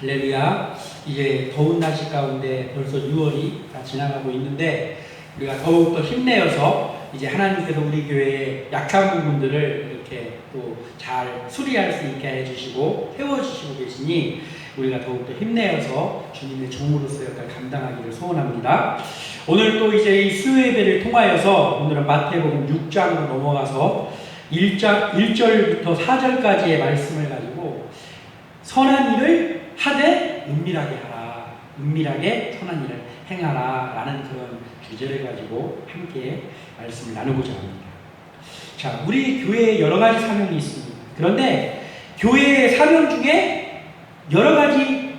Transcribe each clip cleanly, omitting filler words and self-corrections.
할렐루야. 이제 더운 날씨 가운데 벌써 6월이 다 지나가고 있는데 우리가 더욱더 힘내어서 이제 하나님께서 우리 교회의 약한 부분들을 이렇게 또 잘 수리할 수 있게 해주시고 세워주시고 계시니 우리가 더욱더 힘내어서 주님의 종으로서 역할을 감당하기를 소원합니다. 오늘 또 이제 이 수요 예배를 통하여서 오늘은 마태복음 6장으로 넘어가서 1절부터 4절까지의 말씀을 가지고 선한 일을 하되 은밀하게 하라, 은밀하게 선한 일을 행하라 라는 그런 주제를 가지고 함께 말씀을 나누고자 합니다. 자, 우리 교회에 여러 가지 사명이 있습니다. 그런데 교회의 사명 중에 여러 가지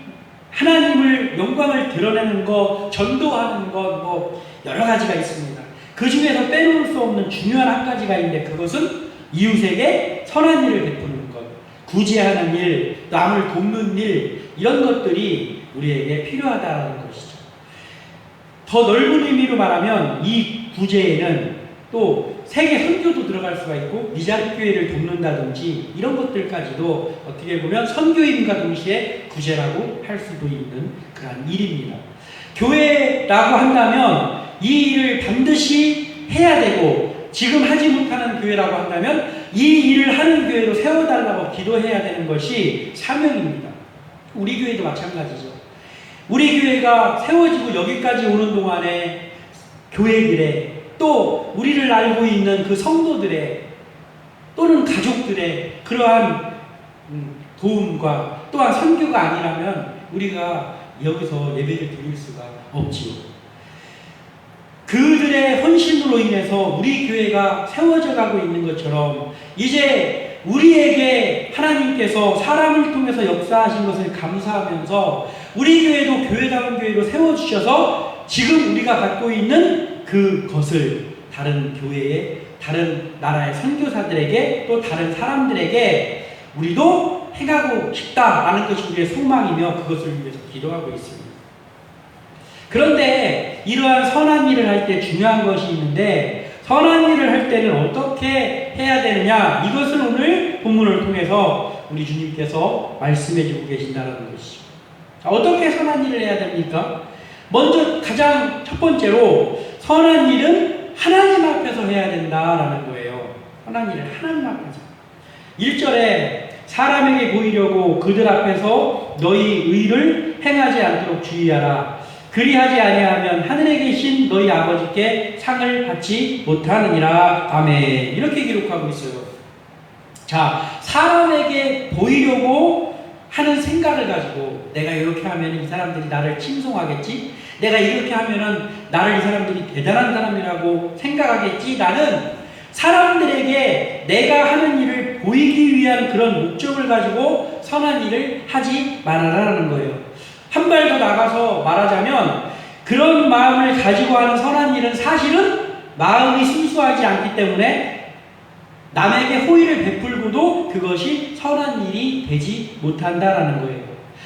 하나님을 영광을 드러내는 것, 전도하는 것, 뭐 여러 가지가 있습니다. 그 중에서 빼놓을 수 없는 중요한 한 가지가 있는데 그것은 이웃에게 선한 일을 베푸는 것, 구제하는 일, 남을 돕는 일, 이런 것들이 우리에게 필요하다는 것이죠. 더 넓은 의미로 말하면 이 구제에는 또 세계 선교도 들어갈 수가 있고 미자립교회를 돕는다든지 이런 것들까지도 어떻게 보면 선교임과 동시에 구제라고 할 수도 있는 그런 일입니다. 교회라고 한다면 이 일을 반드시 해야 되고 지금 하지 못하는 교회라고 한다면 이 일을 하는 교회로 세워달라고 기도해야 되는 것이 사명입니다. 우리 교회도 마찬가지죠. 우리 교회가 세워지고 여기까지 오는 동안에 교회들의 또 우리를 알고 있는 그 성도들의 또는 가족들의 그러한 도움과 또한 선교가 아니라면 우리가 여기서 예배를 드릴 수가 없지요. 그들의 헌신으로 인해서 우리 교회가 세워져 가고 있는 것처럼 이제 우리에게 하나님께서 사람을 통해서 역사하신 것을 감사하면서 우리 교회도 교회다운 교회로 세워주셔서 지금 우리가 갖고 있는 그것을 다른 교회에, 다른 나라의 선교사들에게 또 다른 사람들에게 우리도 행하고 싶다라는 것이 우리의 소망이며 그것을 위해서 기도하고 있습니다. 그런데 이러한 선한 일을 할 때 중요한 것이 있는데 선한 일을 할 때는 어떻게 해야 되느냐, 이것을 오늘 본문을 통해서 우리 주님께서 말씀해 주고 계신다는 것이죠. 어떻게 선한 일을 해야 됩니까? 먼저 가장 첫 번째로 선한 일은 하나님 앞에서 해야 된다라는 거예요. 선한 일을 하나님 앞에서. 1절에 사람에게 보이려고 그들 앞에서 너희 의를 행하지 않도록 주의하라. 그리하지 아니하면 하늘에 계신 너희 아버지께 상을 받지 못하느니라. 아멘. 이렇게 기록하고 있어요. 자, 사람에게 보이려고 하는 생각을 가지고 내가 이렇게 하면 이 사람들이 나를 칭송하겠지? 내가 이렇게 하면은 나를 이 사람들이 대단한 사람이라고 생각하겠지? 라는 사람들에게 내가 하는 일을 보이기 위한 그런 목적을 가지고 선한 일을 하지 말아라는 거예요. 한 발 더 나가서 말하자면 그런 마음을 가지고 하는 선한 일은 사실은 마음이 순수하지 않기 때문에 남에게 호의를 베풀고도 그것이 선한 일이 되지 못한다라는 거예요.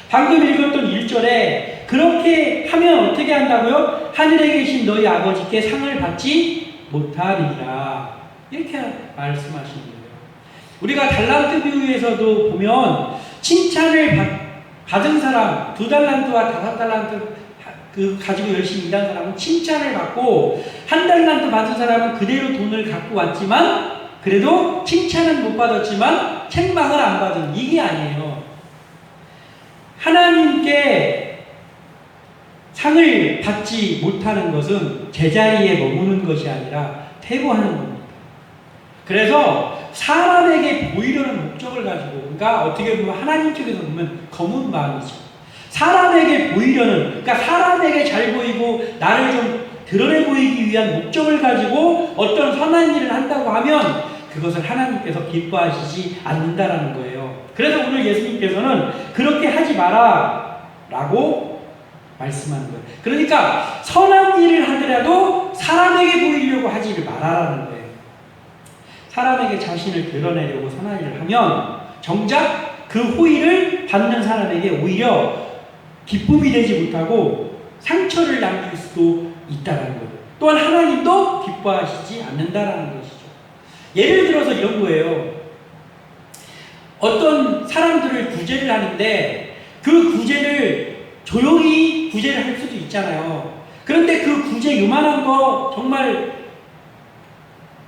방금 읽었던 1절에 그렇게 하면 어떻게 한다고요? 하늘에 계신 너희 아버지께 상을 받지 못하리라. 이렇게 말씀하시는 거예요. 우리가 달란트 비유에서도 보면 칭찬을 받은 사람, 2달란트와 5달란트 가지고 열심히 일한 사람은 칭찬을 받고 1달란트 받은 사람은 그대로 돈을 갖고 왔지만 그래도 칭찬은 못 받았지만 책망을 안 받은, 이게 아니에요. 하나님께 상을 받지 못하는 것은 제자리에 머무는 것이 아니라 퇴보하는 겁니다. 그래서 사람에게 보이려는 목적을 가지고, 그러니까 어떻게 보면 하나님 쪽에서 보면 검은 마음이죠. 사람에게 보이려는, 그러니까 사람에게 잘 보이고 나를 좀 드러내 보이기 위한 목적을 가지고 어떤 선한 일을 한다고 하면 그것을 하나님께서 기뻐하시지 않는다라는 거예요. 그래서 오늘 예수님께서는 그렇게 하지 마라 라고 말씀하는 거예요. 그러니까 선한 일을 하더라도 사람에게 보이려고 하지를 말아라는 거예요. 사람에게 자신을 드러내려고 선한 일을 하면 정작 그 호의를 받는 사람에게 오히려 기쁨이 되지 못하고 상처를 남길 수도 있다는 거예요. 또한 하나님도 기뻐하시지 않는다는 것이죠. 예를 들어서 이런 거예요. 어떤 사람들을 구제를 하는데 그 구제를 조용히 구제를 할 수도 있잖아요. 그런데 그 구제 요만한 거 정말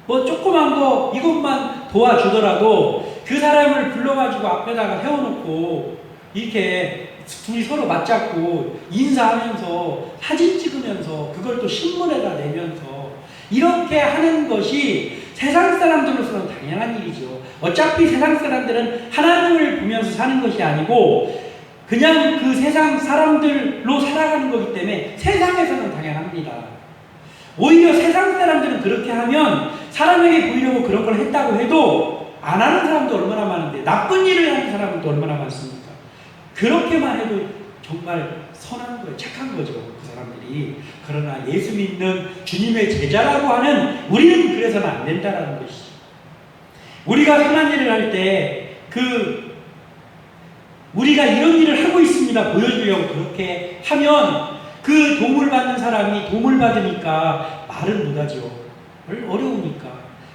뭐 조그만 거 이것만 도와주더라도 그 사람을 불러가지고 앞에다가 세워놓고 이렇게 둘이 서로 맞잡고 인사하면서 사진 찍으면서 그걸 또 신문에다 내면서 이렇게 하는 것이 세상 사람들로서는 당연한 일이죠. 어차피 세상 사람들은 하나님을 보면서 사는 것이 아니고 그냥 그 세상 사람들로 살아가는 거기 때문에 세상에서는 당연합니다. 오히려 세상 사람들은 그렇게 하면 사람에게 보이려고 그런 걸 했다고 해도 안 하는 사람도 얼마나 많은데 나쁜 일을 하는 사람은 또 얼마나 많습니까? 그렇게만 해도 정말 선한 거예요. 착한 거죠. 그 사람들이. 그러나 예수 믿는 주님의 제자라고 하는 우리는 그래서는 안 된다라는 것이죠. 우리가 선한 일을 할 때 우리가 이런 일을 하고 있습니다 보여주려고 그렇게 하면 그 도움을 받는 사람이 도움을 받으니까 말은 못하죠. 어려우니까.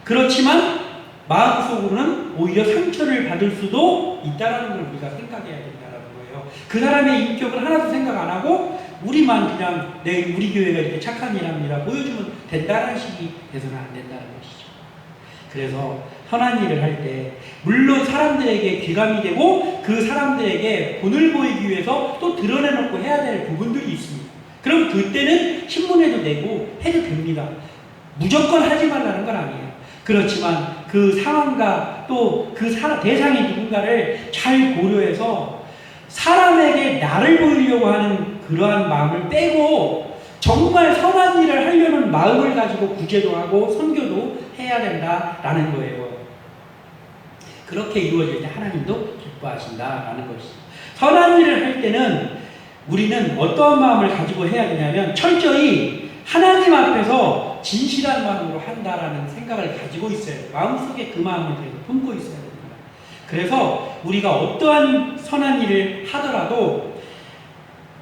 그렇지만 마음속으로는 오히려 상처를 받을 수도 있다는 걸 우리가 생각해야 된다는 거예요. 그 사람의 인격을 하나도 생각 안 하고 우리만 그냥 우리 교회가 이렇게 착한 일 합니다 보여주면 된다는 식이 돼서는 안 된다는 것이죠. 그래서 선한 일을 할 때 물론 사람들에게 귀감이 되고 그 사람들에게 본을 보이기 위해서 또 드러내놓고 해야 될 부분들이 있습니다. 그럼 그때는 신문에도 내고 해도 됩니다. 무조건 하지 말라는 건 아니에요. 그렇지만 그 상황과 또 그 대상이 누군가를 잘 고려해서 사람에게 나를 보이려고 하는 그러한 마음을 빼고 정말 선한 일을 하려는 마음을 가지고 구제도 하고 선교도 해야 된다라는 거예요. 그렇게 이루어질 때 하나님도 기뻐하신다라는 것이죠. 선한 일을 할 때는 우리는 어떠한 마음을 가지고 해야 되냐면 철저히 하나님 앞에서 진실한 마음으로 한다라는 생각을 가지고 있어요. 마음속에 그 마음을 계속 품고 있어야 됩니다. 그래서 우리가 어떠한 선한 일을 하더라도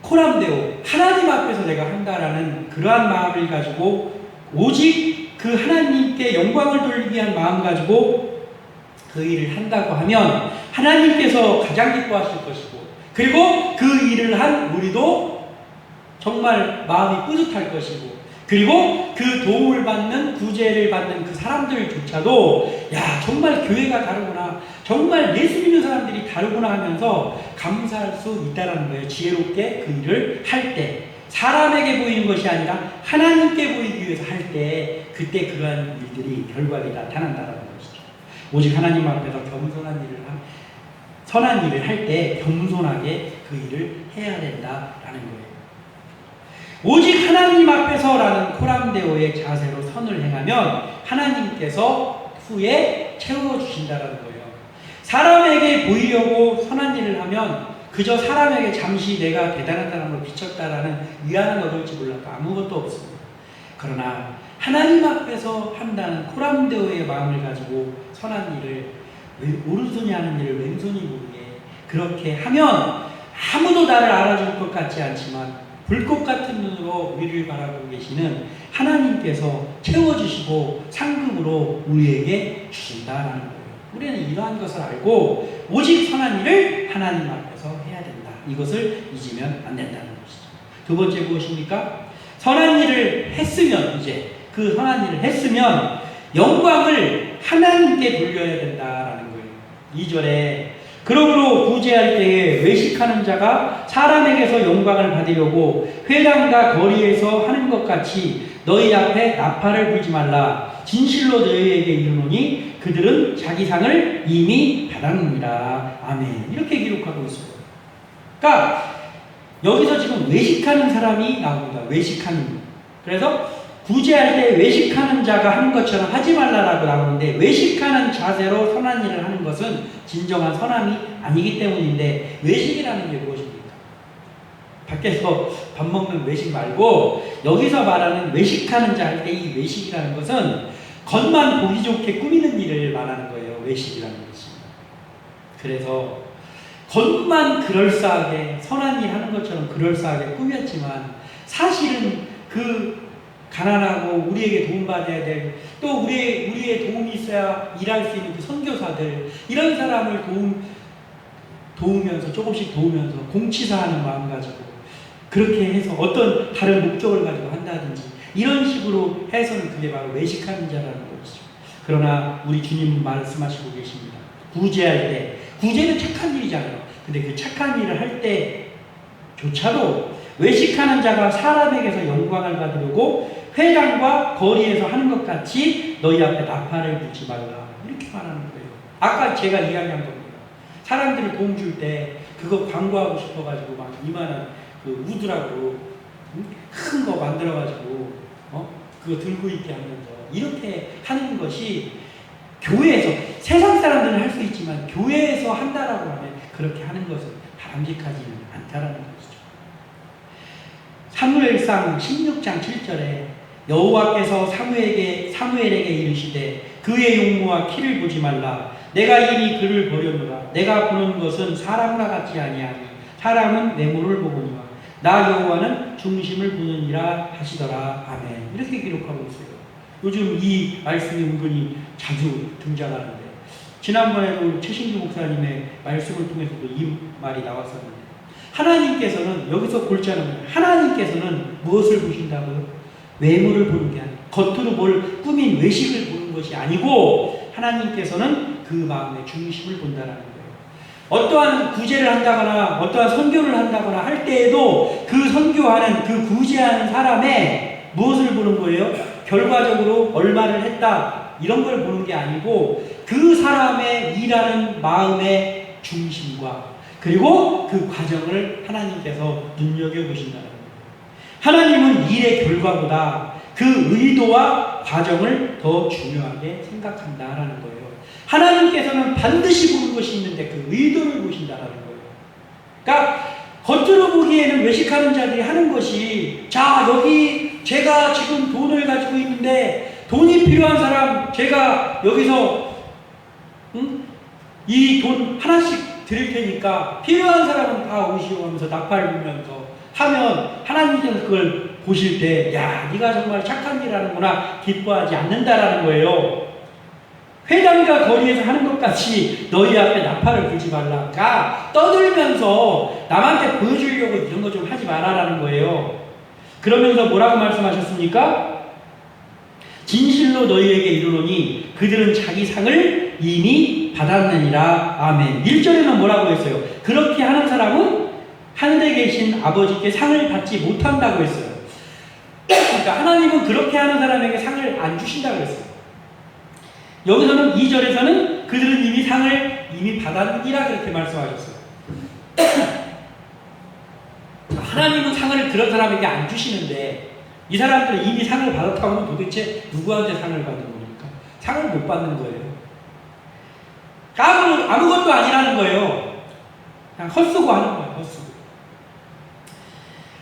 코람데오 하나님 앞에서 내가 한다라는 그러한 마음을 가지고 오직 그 하나님께 영광을 돌리기 위한 마음 가지고 그 일을 한다고 하면 하나님께서 가장 기뻐하실 것이고 그리고 그 일을 한 우리도 정말 마음이 뿌듯할 것이고 그리고 그 도움을 받는 구제를 받는 그 사람들조차도 야 정말 교회가 다르구나 정말 예수 믿는 사람들이 다르구나 하면서 감사할 수 있다는 거예요. 지혜롭게 그 일을 할 때 사람에게 보이는 것이 아니라 하나님께 보이기 위해서 할 때 그때 그러한 일들이 결과가 나타난다는 것이죠. 오직 하나님 앞에서 선한 일을 할 때 겸손하게 그 일을 해야 된다라는 거예요. 오직 하나님 앞에서라는 코람데오의 자세로 선을 행하면 하나님께서 후에 채워주신다는 거예요. 사람에게 보이려고 선한 일을 하면 그저 사람에게 잠시 내가 대단한 사람으로 비쳤다라는 위안을 얻을지 몰라도 아무것도 없습니다. 그러나 하나님 앞에서 한다는 코람데오의 마음을 가지고 선한 일을 오른손이 하는 일을 왼손이 모르게 그렇게 하면 아무도 나를 알아줄 것 같지 않지만 불꽃 같은 눈으로 우리를 바라보고 계시는 하나님께서 채워주시고 상급으로 우리에게 주신다라는 거예요. 우리는 이러한 것을 알고 오직 선한 일을 하나님 앞에서 해야 된다. 이것을 잊으면 안 된다는 것이죠. 두 번째 무엇입니까? 선한 일을 했으면 이제 그 선한 일을 했으면 영광을 하나님께 돌려야 된다라는 거예요. 2절에 그러므로 구제할 때에 외식하는 자가 사람에게서 영광을 받으려고 회당과 거리에서 하는 것 같이 너희 앞에 나팔을 불지 말라. 진실로 너희에게 이르노니 그들은 자기 상을 이미 받았느니라. 아멘. 이렇게 기록하고 있어요. 그러니까 여기서 지금 외식하는 사람이 나옵니다. 외식하는. 그래서 구제할 때 외식하는 자가 하는 것처럼 하지 말라라고 나오는데 외식하는 자세로 선한 일을 하는 것은 진정한 선함이 아니기 때문인데 외식이라는 게 무엇입니까? 밖에서 밥 먹는 외식 말고 여기서 말하는 외식하는 자 할 때 이 외식이라는 것은 겉만 보기 좋게 꾸미는 일을 말하는 거예요. 외식이라는 것이. 그래서 겉만 그럴싸하게 선한 일 하는 것처럼 그럴싸하게 꾸몄지만 사실은 그 가난하고 우리에게 도움받아야 될 또 우리의 도움이 있어야 일할 수 있는 그 선교사들 이런 사람을 도우면서 조금씩 도우면서 공치사하는 마음 가지고 그렇게 해서 어떤 다른 목적을 가지고 한다든지 이런 식으로 해서는 그게 바로 외식하는 자라는 것이죠. 그러나 우리 주님 말씀하시고 계십니다. 구제할 때, 구제는 착한 일이잖아요. 근데 그 착한 일을 할 때조차도 외식하는 자가 사람에게서 영광을 받으려고 회당과 거리에서 하는 것 같이 너희 앞에 나팔을 불지 말라. 이렇게 말하는 거예요. 아까 제가 이야기한 겁니다. 사람들을 도움 줄 때 그거 광고하고 싶어가지고 막 이만한 그 우드라고 큰 거 만들어가지고 그거 들고 있게 하면서 이렇게 하는 것이 교회에서 세상 사람들은 할 수 있지만 교회에서 한다라고 하면 그렇게 하는 것은 바람직하지는 않다라는 것이죠. 사무엘상 16장 7절에 여호와께서 사무엘에게 이르시되 그의 용모와 키를 보지 말라. 내가 이미 그를 버렸노라. 내가 보는 것은 사람과 같지 아니하니 사람은 외모를 보거니와 나 여호와는 중심을 보느니라 하시더라. 아멘. 이렇게 기록하고 있어요. 요즘 이 말씀이 은근히 자주 등장하는데 지난번에도 최신규 목사님의 말씀을 통해서도 이 말이 나왔었는데 하나님께서는 여기서 골자는 거예요. 하나님께서는 무엇을 보신다고요? 외모를 보는 게 아니고 겉으로 뭘 꾸민 외식을 보는 것이 아니고 하나님께서는 그 마음의 중심을 본다라는 거예요. 어떠한 구제를 한다거나 어떠한 선교를 한다거나 할 때에도 그 선교하는 그 구제하는 사람의 무엇을 보는 거예요? 결과적으로 얼마를 했다 이런 걸 보는 게 아니고 그 사람의 일하는 마음의 중심과 그리고 그 과정을 하나님께서 눈여겨보신다는 거예요. 하나님은 일의 결과보다 그 의도와 과정을 더 중요하게 생각한다라는 거예요. 하나님께서는 반드시 보는 것이 있는데 그 의도를 보신다라는 거예요. 그러니까 겉으로 보기에는 외식하는 자들이 하는 것이 자 여기 제가 지금 돈을 가지고 있는데 돈이 필요한 사람 제가 여기서 이 돈 하나씩 드릴 테니까 필요한 사람은 다 오시오 하면서 나팔 불면서 하면 하나님께서 그걸 보실 때 야 네가 정말 착한 일 하는구나 기뻐하지 않는다라는 거예요. 회당과 거리에서 하는 것 같이 너희 앞에 나팔을 불지 말라가 떠들면서 남한테 보여주려고 이런 거 좀 하지 마라라는 거예요. 그러면서 뭐라고 말씀하셨습니까? 진실로 너희에게 이르노니 그들은 자기 상을 이미 받았느니라. 아멘. 1절에는 뭐라고 했어요? 그렇게 하는 사람은 하늘에 계신 아버지께 상을 받지 못한다고 했어요. 그러니까 하나님은 그렇게 하는 사람에게 상을 안 주신다고 했어요. 여기서는 2절에서는 그들은 이미 상을 이미 받았느니라 그렇게 말씀하셨어요. 하나님은 상을 그런 사람에게 안 주시는데 이 사람들은 이미 상을 받았다고 하면 도대체 누구한테 상을 받는 겁니까? 상을 못 받는 거예요. 아무것도 아니라는 거예요. 그냥 헛수고 하는 거예요. 헛수고.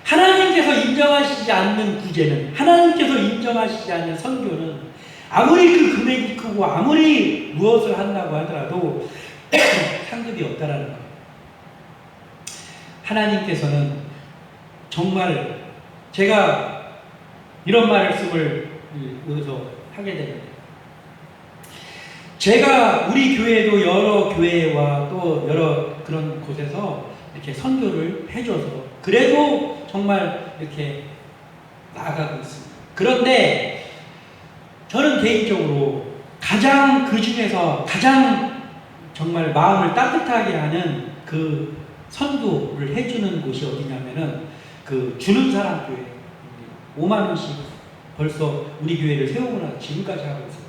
하나님께서 인정하시지 않는 구제는 하나님께서 인정하시지 않는 선교는 아무리 그 금액이 크고 아무리 무엇을 한다고 하더라도 상급이 없다라는 거예요. 하나님께서는 정말 제가 이런 말씀을 여기서 하게 되는데 제가 우리 교회도 여러 교회와 또 여러 그런 곳에서 이렇게 선교를 해줘서 그래도 정말 이렇게 나아가고 있습니다. 그런데 저는 개인적으로 가장 그 중에서 가장 정말 마음을 따뜻하게 하는 그 선교를 해주는 곳이 어디냐면은 그 주는 사람 교회 5만 원씩 벌써 우리 교회를 세우고 나서 지금까지 하고 있어요.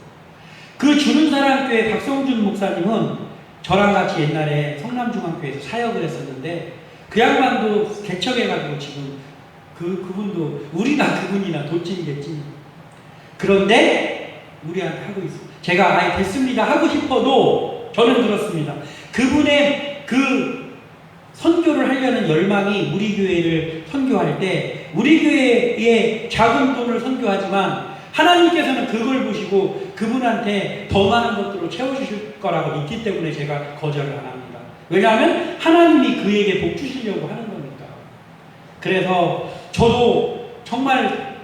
그 주는 사람 교회 박성준 목사님은 저랑 같이 옛날에 성남중앙교회에서 사역을 했었는데 그 양반도 개척해가지고 지금 그분도 우리나 그분이나 도찐겠지. 그런데 우리한테 하고 있어요. 제가 아예 됐습니다 하고 싶어도 저는 그렇습니다. 그분의 그 선교를 하려는 열망이 우리 교회를 선교할 때 우리 교회에 작은 돈을 선교하지만 하나님께서는 그걸 보시고 그분한테 더 많은 것들로 채워주실 거라고 믿기 때문에 제가 거절을 안 합니다. 왜냐하면 하나님이 그에게 복 주시려고 하는 거니까. 그래서 저도 정말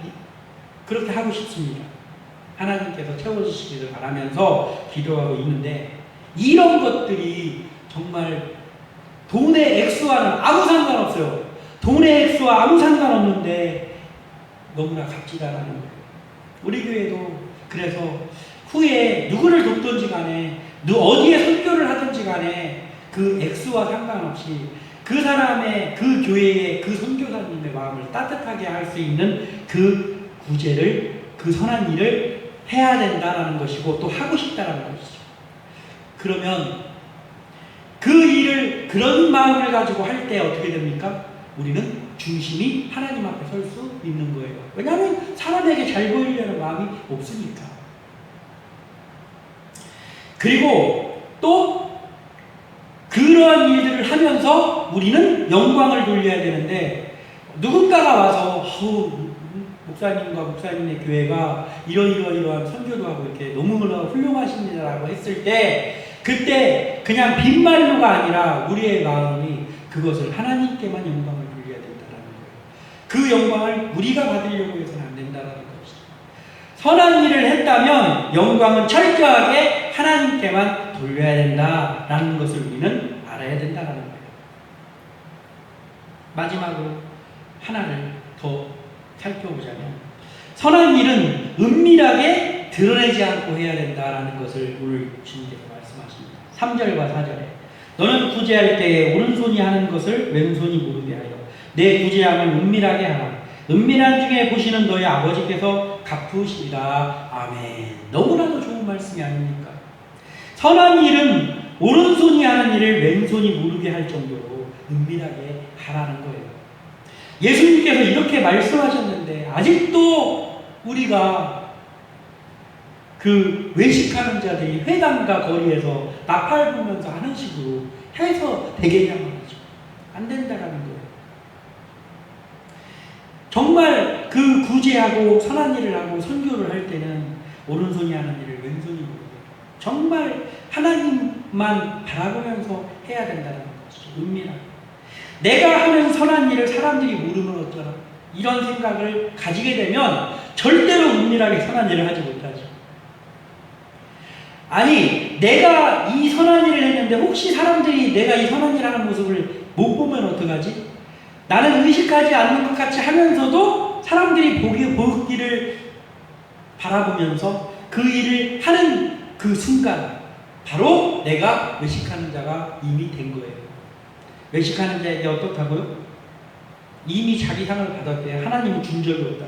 그렇게 하고 싶습니다. 하나님께서 채워주시기를 바라면서 기도하고 있는데 이런 것들이 정말 돈의 액수와는 아무 상관없어요. 돈의 액수와 아무 상관없는데 너무나 값지다라는 거예요. 우리 교회도 그래서 후에 누구를 돕든지 간에 어디에 선교를 하든지 간에 그 액수와 상관없이 그 사람의 그 교회의 그 선교사님의 마음을 따뜻하게 할 수 있는 그 구제를 그 선한 일을 해야 된다라는 것이고 또 하고 싶다라는 것이죠. 그러면 그 일을 그런 마음을 가지고 할 때 어떻게 됩니까? 우리는 중심이 하나님 앞에 설 수 있는 거예요. 왜냐하면 사람에게 잘 보이려는 마음이 없으니까. 그리고 또 그러한 일들을 하면서 우리는 영광을 돌려야 되는데 누군가가 와서 목사님과 목사님의 교회가 이러한 선교도 하고 이렇게 너무나 훌륭하십니다라고 했을 때 그때 그냥 빈말로가 아니라 우리의 마음이 그것을 하나님께만 영광을 돌려야 된다는 거예요. 그 영광을 우리가 받으려고 해서는 안 된다는 것이죠. 선한 일을 했다면 영광은 철저하게 하나님께만 돌려야 된다라는 것을 우리는 알아야 된다는 거예요. 마지막으로 하나를 더 살펴보자면 선한 일은 은밀하게 드러내지 않고 해야 된다라는 것을 오늘 주님께서 말씀하십니다. 3절과 4절에 너는 구제할 때에 오른손이 하는 것을 왼손이 모르게 하여 내 구제함을 은밀하게 하라. 은밀한 중에 보시는 너희 아버지께서 갚으시리라. 아멘. 너무나도 좋은 말씀이 아닙니까? 선한 일은 오른손이 하는 일을 왼손이 모르게 할 정도로 은밀하게 하라는 거예요. 예수님께서 이렇게 말씀하셨는데 아직도 우리가 그 외식하는 자들이 회당과 거리에서 나팔 불면서 하는 식으로 해서 되겠냐 말이죠. 안 된다라는 거예요. 정말 그 구제하고 선한 일을 하고 선교를 할 때는 오른손이 하는 일을 왼손이 모르게 정말 하나님만 바라보면서 해야 된다는 것이죠. 은밀하게. 내가 하는 선한 일을 사람들이 모르면 어쩌나 이런 생각을 가지게 되면 절대로 은밀하게 선한 일을 하지 못하죠. 아니 내가 이 선한 일을 했는데 혹시 사람들이 내가 이 선한 일 하는 모습을 못 보면 어떡하지? 나는 의식하지 않는 것 같이 하면서도 사람들이 보기를 바라보면서 그 일을 하는 그 순간 바로 내가 외식하는 자가 이미 된 거예요. 외식하는 자에게 어떻다고요? 이미 자기 상을 받았대요. 하나님은 준 적이 없다.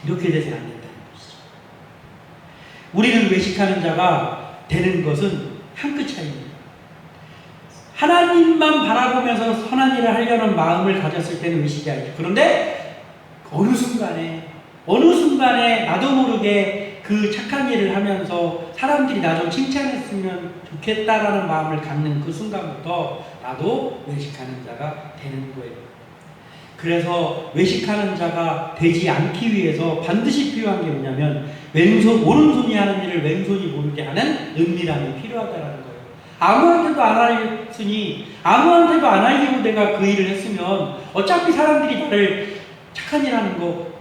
이렇게 돼서는 안 된다는 것이죠. 우리는 외식하는 자가 되는 것은 한 끗 차이입니다. 하나님만 바라보면서 선한 일을 하려는 마음을 가졌을 때는 외식이 아니죠. 그런데 어느 순간에 나도 모르게 그 착한 일을 하면서 사람들이 나 좀 칭찬했으면 좋겠다라는 마음을 갖는 그 순간부터 나도 외식하는 자가 되는 거예요. 그래서 외식하는 자가 되지 않기 위해서 반드시 필요한 게 뭐냐면 오른손이 하는 일을 왼손이 모르게 하는 은밀함이 필요하다는 거예요. 아무한테도 안 알렸으니 아무한테도 안 알리고 내가 그 일을 했으면 어차피 사람들이 나를 착한 일 하는 거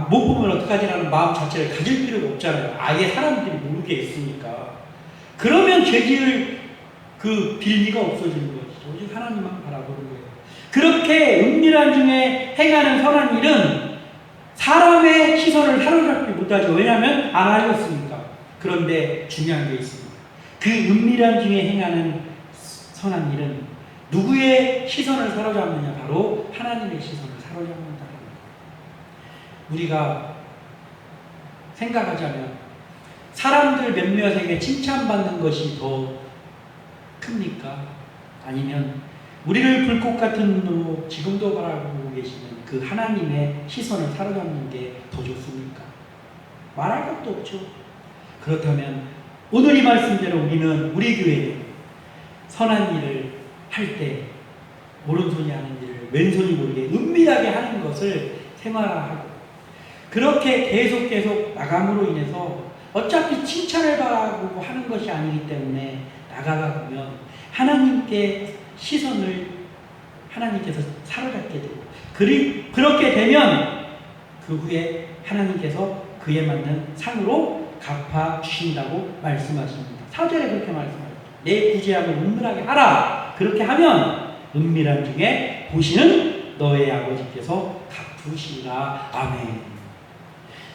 못 보면 어떡하지라는 마음 자체를 가질 필요가 없잖아요. 아예 사람들이 모르게 했으니까. 그러면 죄지을 그 빌미가 없어지는 것이죠. 오직 하나님만 바라보는 거예요. 그렇게 은밀한 중에 행하는 선한 일은 사람의 시선을 사로잡지 못하죠. 왜냐하면 안 알렸으니까. 그런데 중요한 게 있습니다. 그 은밀한 중에 행하는 선한 일은 누구의 시선을 사로잡느냐? 바로 하나님의 시선을 사로잡는다. 우리가 생각하자면 사람들 몇몇에게 칭찬받는 것이 더 큽니까? 아니면 우리를 불꽃 같은 눈으로 지금도 바라보고 계시는 그 하나님의 시선을 사로잡는 게 더 좋습니까? 말할 것도 없죠. 그렇다면 오늘 이 말씀대로 우리 교회는 선한 일을 할 때 오른손이 하는 일을 왼손이 모르게 은밀하게 하는 것을 생활화하고 그렇게 계속 나감으로 인해서 어차피 칭찬을 바라고 하는 것이 아니기 때문에 나가가 보면 하나님께 시선을 하나님께서 사로잡게 되고 그렇게 되면 그 후에 하나님께서 그에 맞는 상으로 갚아 주신다고 말씀하십니다. 4절에 그렇게 말씀하셨죠. 내 구제함을 은밀하게 하라. 그렇게 하면 은밀한 중에 보시는 너의 아버지께서 갚으시리라. 아멘.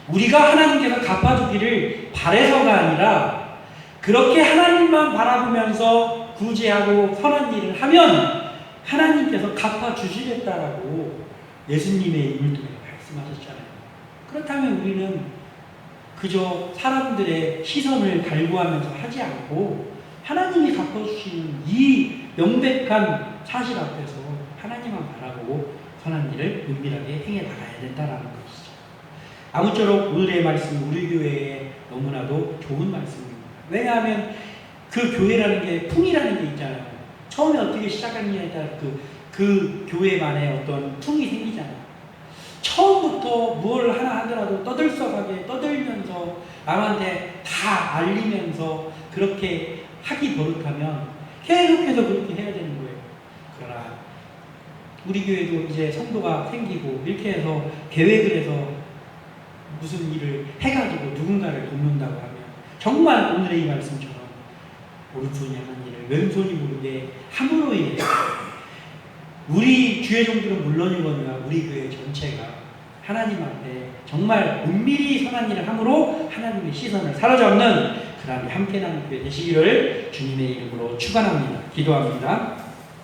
우리가 하나님께서 갚아주기를 바래서가 아니라 그렇게 하나님만 바라보면서 구제하고 선한 일을 하면 하나님께서 갚아주시겠다라고 예수님의 입을 통해 말씀하셨잖아요. 그렇다면 우리는 그저 사람들의 시선을 갈구하면서 하지 않고 하나님이 갚아주시는 이 명백한 사실 앞에서 하나님만 바라보고 선한 일을 은밀하게 행해 나가야 된다라는 것이죠. 아무쪼록 오늘의 말씀 우리 교회에 너무나도 좋은 말씀입니다. 왜냐하면 그 교회라는 게 풍이라는 게 있잖아요. 처음에 어떻게 시작하느냐에 따라 그 교회만의 어떤 풍이 생기잖아요. 처음부터 뭘 하나 하더라도 떠들썩하게 떠들면서 남한테 다 알리면서 그렇게 하기 버릇하면 계속해서 그렇게 해야 되는 거예요. 그러나 우리 교회도 이제 성도가 생기고 이렇게 해서 계획을 해서 무슨 일을 해가지고 누군가를 돕는다고 하면 정말 오늘의 이 말씀처럼 오른손이 하는 일을 왼손이 모르게 함으로 인해 우리 주의 종들은 물론이거니와 우리 교회 전체가 하나님 앞에 정말 은밀히 선한 일을 함으로 하나님의 시선을 사로잡는 그러한 함께 나는 교회 되시기를 주님의 이름으로 축원합니다. 기도합니다.